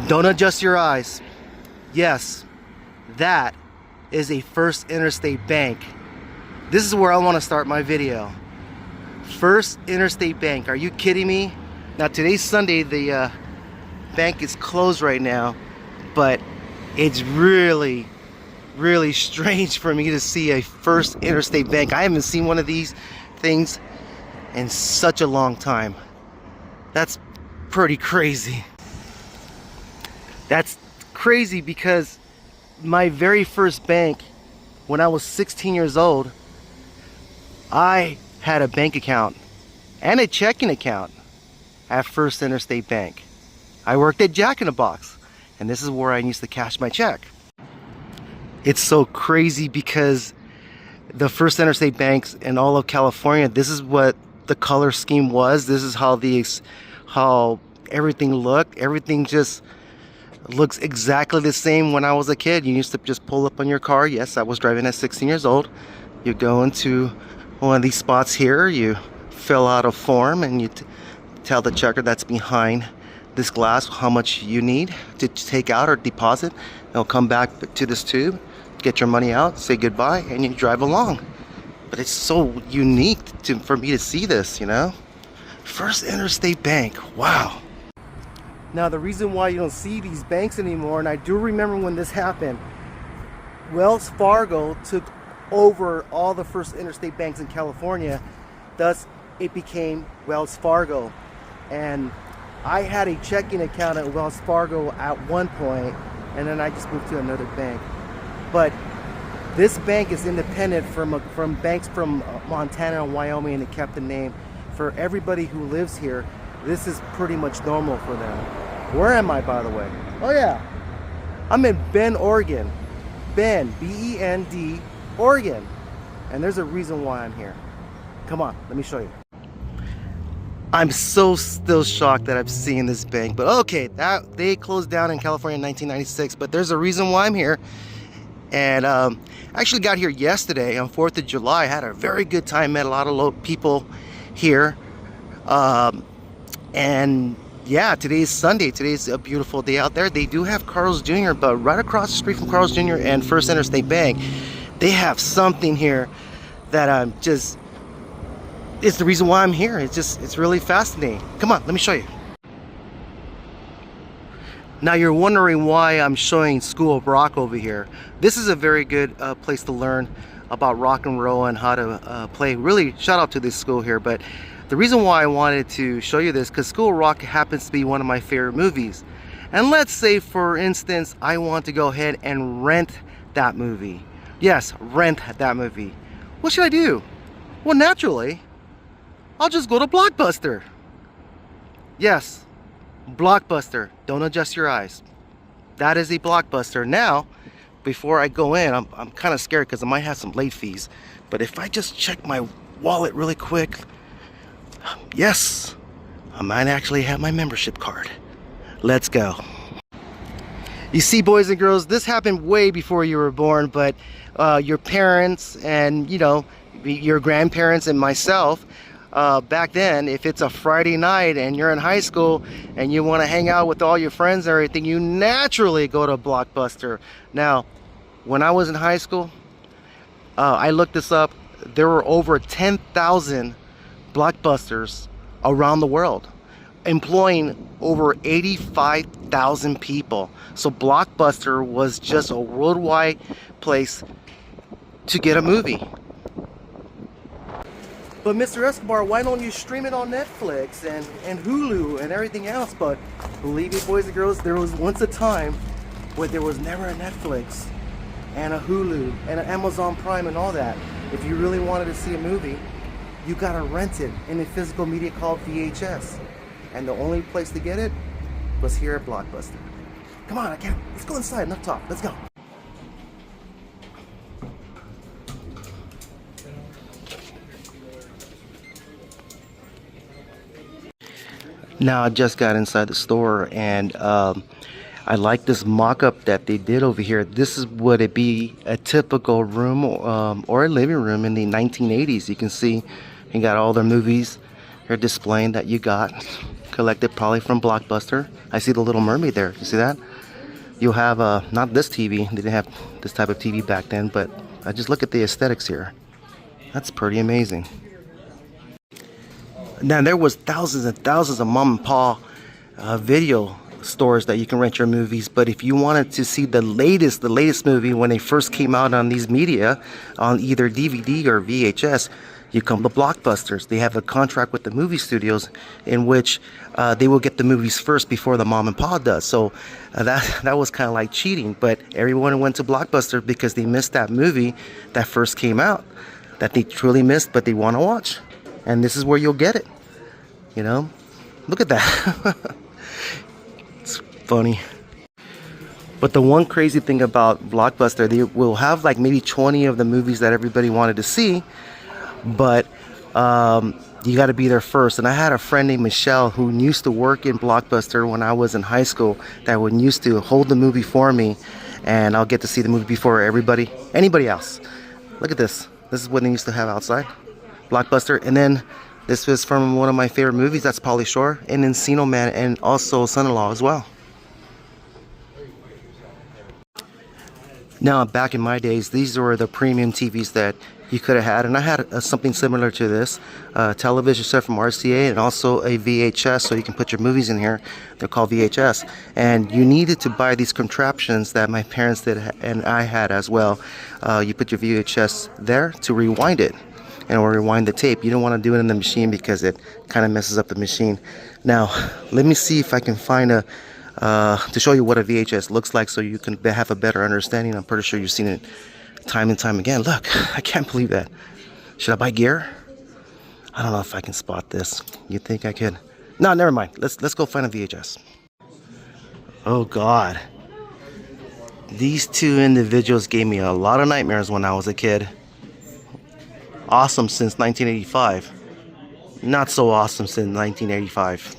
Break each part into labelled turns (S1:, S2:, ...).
S1: Don't adjust your eyes. Yes, that is a First Interstate Bank. This is where I want to start my video. First Interstate Bank. Are you kidding me? Now today's Sunday. The bank is closed right now, but it's really strange for me to see a First Interstate Bank. I haven't seen one of these things in such a long time. That's pretty crazy. That's crazy because my very first bank, when I was 16 years old, I had a bank account and a checking account at First Interstate Bank. I worked at Jack in the Box, and this is where I used to cash my check. It's so crazy because the First Interstate Banks in all of California, this is what the color scheme was. This is how everything looked. Everything just looks exactly the same. When I was a kid, you used to just pull up on your car. Yes, I was driving at 16 years old. You go into one of these spots here, you fill out a form, and you tell the checker that's behind this glass how much you need to take out or deposit. They'll come back to this tube, get your money out, say goodbye, and you drive along. But it's so unique for me to see this, you know? First Interstate Bank, wow. Now the reason why you don't see these banks anymore, and I do remember when this happened, Wells Fargo took over all the First Interstate Banks in California. Thus it became Wells Fargo, and I had a checking account at Wells Fargo at one point, and then I just moved to another bank. But this bank is independent from banks from Montana and Wyoming, and it kept the name. For everybody who lives here, this is pretty much normal for them. Where am I, by the way? Oh yeah, I'm in Bend, Oregon. Bend, B-E-N-D, Oregon. And there's a reason why I'm here. Come on, let me show you. I'm so still shocked that I'm seeing this bank, but okay, they closed down in California in 1996, but there's a reason why I'm here. And I actually got here yesterday on 4th of July. I had a very good time, met a lot of people here. And yeah, today's Sunday. Today's a beautiful day out there. They do have Carl's Jr., but right across the street from Carl's Jr. and First Interstate Bank, they have something here that I'm just, it's the reason why I'm here. It's really fascinating. Come on, let me show you. Now you're wondering why I'm showing School of Rock over here. This is a very good place to learn about rock and roll and how to play. Really, shout out to this school here. But the reason why I wanted to show you this, because School of Rock happens to be one of my favorite movies. And let's say, for instance, I want to go ahead and rent that movie. Yes, rent that movie. What should I do? Well, naturally, I'll just go to Blockbuster. Yes, Blockbuster. Don't adjust your eyes. That is a Blockbuster. Now, before I go in, I'm kind of scared because I might have some late fees. But if I just check my wallet really quick, yes, I might actually have my membership card. Let's go. You see, boys and girls, this happened way before you were born, but your parents and, you know, your grandparents and myself, back then, if it's a Friday night and you're in high school and you want to hang out with all your friends and everything, you naturally go to Blockbuster. Now, when I was in high school, I looked this up, there were over 10,000 Blockbusters around the world, employing over 85,000 people. So Blockbuster was just a worldwide place to get a movie. But Mr. Escobar, why don't you stream it on Netflix and Hulu and everything else? But believe me, boys and girls, there was once a time where there was never a Netflix and a Hulu and an Amazon Prime and all that. If you really wanted to see a movie, you gotta rent it in a physical media called VHS. And the only place to get it was here at Blockbuster. Come on, let's go inside, enough talk, let's go. Now I just got inside the store, and I like this mock-up that they did over here. This is would it be a typical room or a living room in the 1980s. You can see you got all the movies they're displaying that you got. collected probably from Blockbuster. I see the Little Mermaid there. You see that? You'll have not this TV. They didn't have this type of TV back then, but just look at the aesthetics here. That's pretty amazing. Now there was thousands and thousands of mom and pop video stores that you can rent your movies, but if you wanted to see the latest movie when they first came out on these media, on either DVD or VHS, you come to Blockbusters. They have a contract with the movie studios in which they will get the movies first before the mom and pop does. So that was kind of like cheating, but everyone went to Blockbuster because they missed that movie that first came out, that they truly missed, but they want to watch. And this is where you'll get it. You know, look at that. It's funny. But the one crazy thing about Blockbuster, they will have like maybe 20 of the movies that everybody wanted to see, but you got to be there first. And I had a friend named Michelle who used to work in Blockbuster when I was in high school, that would used to hold the movie for me, and I'll get to see the movie before anybody else. Look at this. This is what they used to have outside Blockbuster. And then this was from one of my favorite movies, that's Pauly Shore, and Encino Man, and also Son-in-Law as well. Now, back in my days, these were the premium TVs that you could have had, and I had something similar to this, television set from RCA, and also a VHS, so you can put your movies in here. They're called VHS, and you needed to buy these contraptions that my parents did, and I had as well. You put your VHS there to rewind it, and or rewind the tape. You don't want to do it in the machine because it kind of messes up the machine. Now, let me see if I can find to show you what a VHS looks like so you can have a better understanding. I'm pretty sure you've seen it time and time again. Look, I can't believe that. Should I buy gear? I don't know if I can spot this. You think I could? No, never mind. Let's go find a VHS. Oh God. These two individuals gave me a lot of nightmares when I was a kid. Awesome since 1985. Not so awesome since 1985.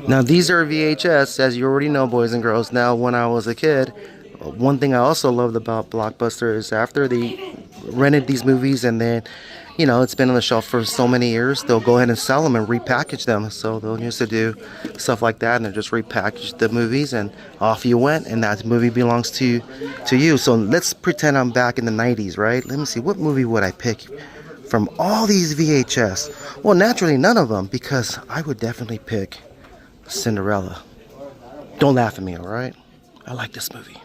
S1: Now these are VHS, as you already know, boys and girls. Now when I was a kid, one thing I also loved about Blockbuster is after they rented these movies and then, you know, it's been on the shelf for so many years, they'll go ahead and sell them and repackage them. So they'll used to do stuff like that, and they just repackage the movies and off you went, and that movie belongs to you. So let's pretend I'm back in the 90s, right? Let me see, what movie would I pick from all these VHS? Well, naturally none of them, because I would definitely pick Cinderella. Don't laugh at me, alright? I like this movie.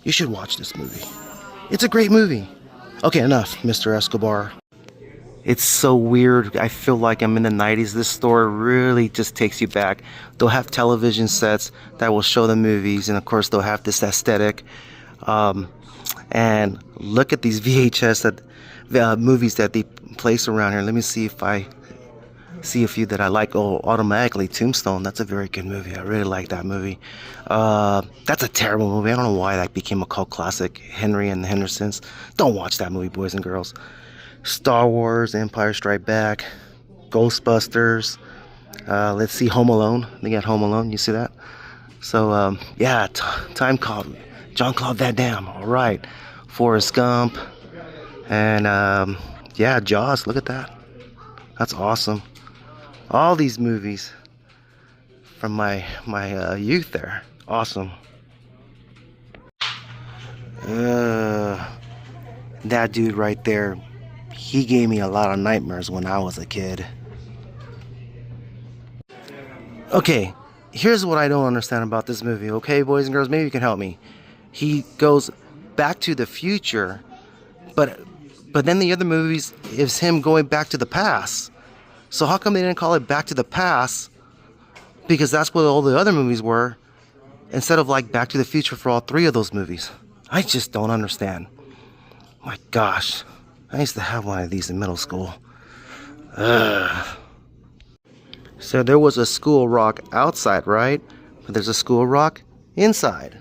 S1: You should watch this movie. It's a great movie. Okay, enough, Mr. Escobar. It's so weird. I feel like I'm in the 90s. This store really just takes you back. They'll have television sets that will show the movies, and of course they'll have this aesthetic. And look at these VHS movies that they place around here. Let me see if I see a few that I like. Oh, automatically Tombstone. That's a very good movie. I really like that movie. That's a terrible movie. I don't know why that became a cult classic. Henry and the Hendersons. Don't watch that movie, boys and girls. Star Wars, Empire Strikes Back, Ghostbusters. Let's see, Home Alone. They got Home Alone. You see that? So yeah, Time Cop. Jean-Claude Van Damme. All right. Forrest Gump. And yeah, Jaws. Look at that. That's awesome. All these movies from my youth there. Awesome. That dude right there, he gave me a lot of nightmares when I was a kid. Okay, here's what I don't understand about this movie. Okay, boys and girls, maybe you can help me. He goes back to the future, but then the other movies is him going back to the past. So how come they didn't call it Back to the Past? Because that's what all the other movies were, instead of like Back to the Future for all three of those movies. I just don't understand. My gosh, I used to have one of these in middle school. Ugh. So there was a School Rock outside, right? But there's a School Rock inside.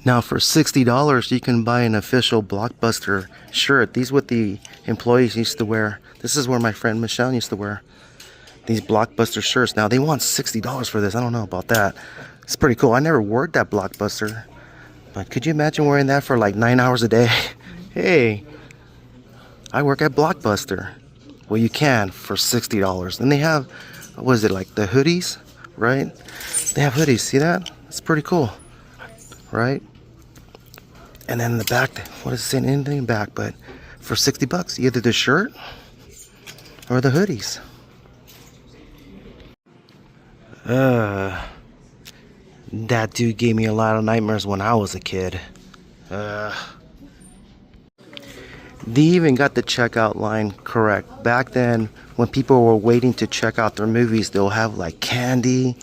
S1: Now for $60 you can buy an official Blockbuster shirt. These what the employees used to wear. This is where my friend Michelle used to wear these Blockbuster shirts. Now they want $60 for this. I don't know about that. It's pretty cool. I never wore that Blockbuster, but could you imagine wearing that for like 9 hours a day? Hey, I work at Blockbuster. Well, you can for $60. And they have, what is it, like the hoodies, right? They have hoodies, see that? It's pretty cool, right? And then in the back, what does it say? Anything in the back, but for $60, either the shirt or the hoodies. That dude gave me a lot of nightmares when I was a kid. They even got the checkout line correct. Back then, when people were waiting to check out their movies, they'll have like candy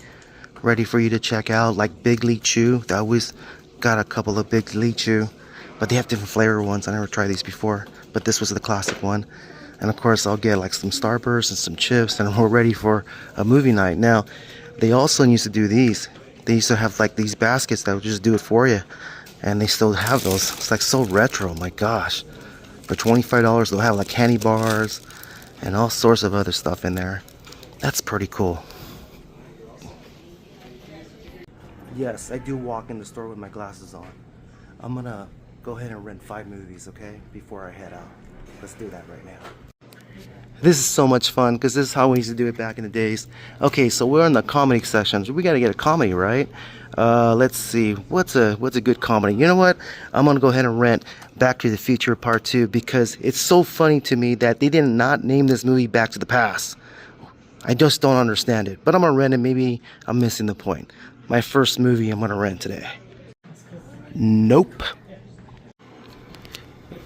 S1: ready for you to check out, like Big League Chew. They always got a couple of Big League Chew, but they have different flavor ones. I never tried these before, but this was the classic one. And of course, I'll get like some Starburst and some chips, and we're ready for a movie night. Now, they also used to do these. They used to have like these baskets that would just do it for you, and they still have those. It's like so retro, my gosh. For $25, they'll have like candy bars and all sorts of other stuff in there. That's pretty cool. Yes, I do walk in the store with my glasses on. I'm gonna go ahead and rent 5 movies, okay? Before I head out. Let's do that right now. This is so much fun because this is how we used to do it back in the days. Okay, so we're in the comedy section. We gotta get a comedy, right? Let's see. What's a good comedy? You know what? I'm gonna go ahead and rent Back to the Future Part 2 because it's so funny to me that they did not name this movie Back to the Past. I just don't understand it. But I'm gonna rent it. Maybe I'm missing the point. My first movie I'm gonna rent today. Nope.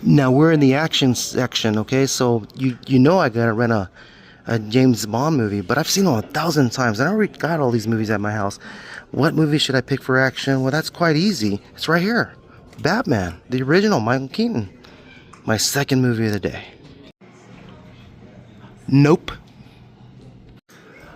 S1: Now we're in the action section, okay? So you know I gotta rent a James Bond movie, but I've seen them 1,000 times. And I already got all these movies at my house. What movie should I pick for action? Well, that's quite easy. It's right here. Batman, the original, Michael Keaton. My second movie of the day. Nope.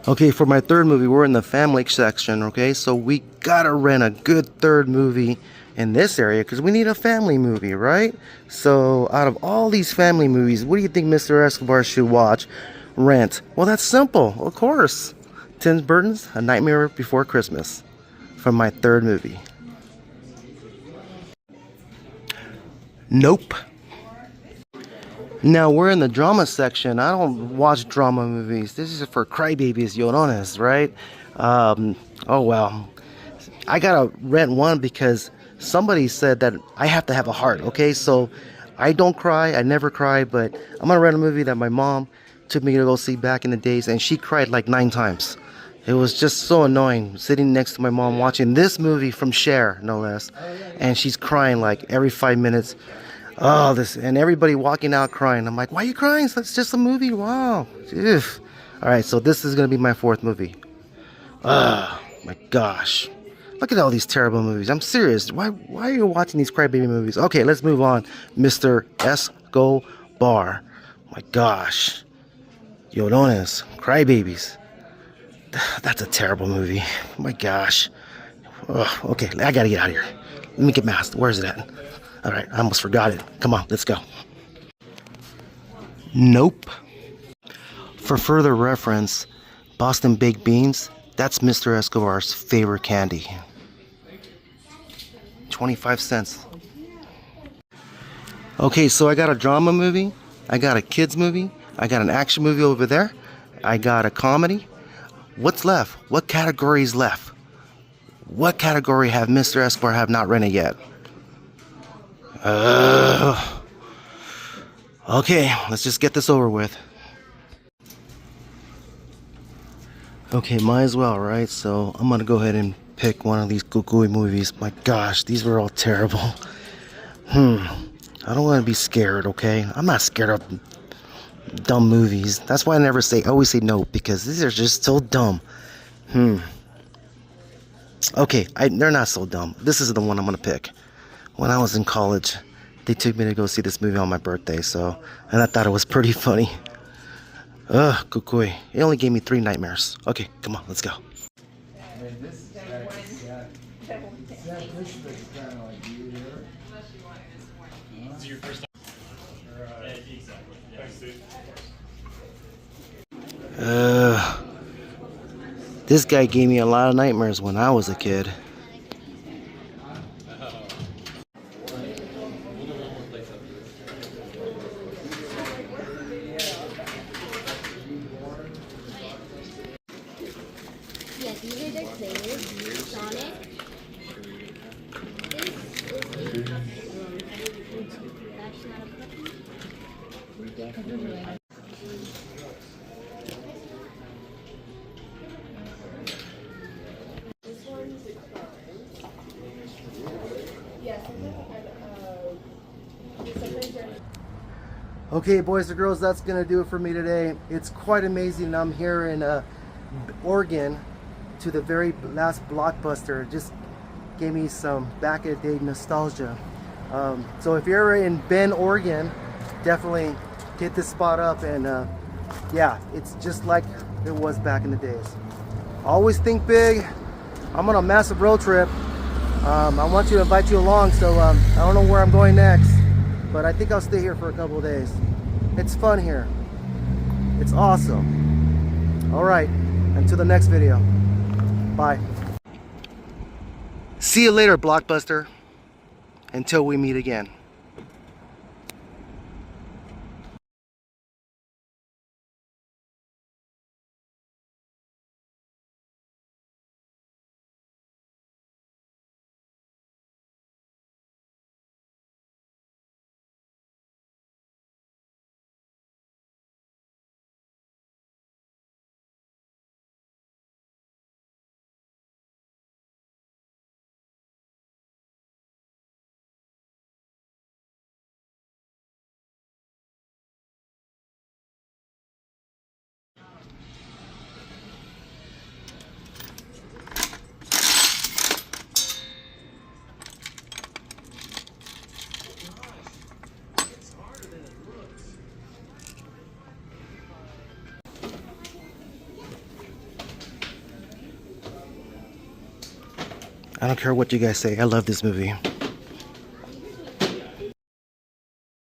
S1: Okay, for my third movie, we're in the family section, okay? So we gotta rent a good third movie in this area because we need a family movie, right? So out of all these family movies, what do you think Mr. Escobar should watch, rent? Well, that's simple, of course. Tim Burton's A Nightmare Before Christmas for my third movie. Nope. Now we're in the drama section. I don't watch drama movies. This is for crybabies, llorones, right? Oh well. I gotta rent one because somebody said that I have to have a heart, okay? So I don't cry, I never cry, but I'm gonna rent a movie that my mom took me to go see back in the days, and she cried like 9 times. It was just so annoying sitting next to my mom watching this movie from Cher, no less, and she's crying like every 5 minutes. Oh, this, and everybody walking out crying. I'm like, why are you crying? It's just a movie. Wow. Ugh. All right, so this is gonna be my 4th movie. Oh my gosh. Look at all these terrible movies. I'm serious. Why are you watching these crybaby movies? Okay, let's move on. Mr. Escobar. My gosh. Llorones. Crybabies. That's a terrible movie. My gosh. Ugh, okay, I gotta get out of here. Let me get masked. Where's it at? All right, I almost forgot it. Come on, let's go. Nope. For further reference, Boston Baked Beans, that's Mr. Escobar's favorite candy. 25 cents. Okay, so I got a drama movie, I got a kids movie, I got an action movie over there, I got a comedy. What's left? What category is left? What category have Mr. Escobar have not rented yet? Okay, let's just get this over with. Okay, might as well, right? So I'm gonna go ahead and pick one of these cuckoo movies. My gosh, these were all terrible. I don't want to be scared, okay? I'm not scared of dumb movies. That's why I always say no, because these are just so dumb. Okay, they're not so dumb. This is the one I'm gonna pick. When I was in college, they took me to go see this movie on my birthday, and I thought it was pretty funny. Ugh, cuckoo. It only gave me 3 nightmares. Okay, come on, let's go. This guy gave me a lot of nightmares when I was a kid. Okay, boys and girls, that's gonna do it for me today. It's quite amazing. I'm here in Oregon to the very last Blockbuster. Just gave me some back in the day nostalgia. So if you're in Bend, Oregon, definitely hit this spot up, and yeah, it's just like it was back in the days. Always think big. I'm on a massive road trip. I want to invite you along, so I don't know where I'm going next, but I think I'll stay here for a couple of days. It's fun here. It's awesome. All right, until the next video. Bye. See you later, Blockbuster. Until we meet again. I don't care what you guys say. I love this movie.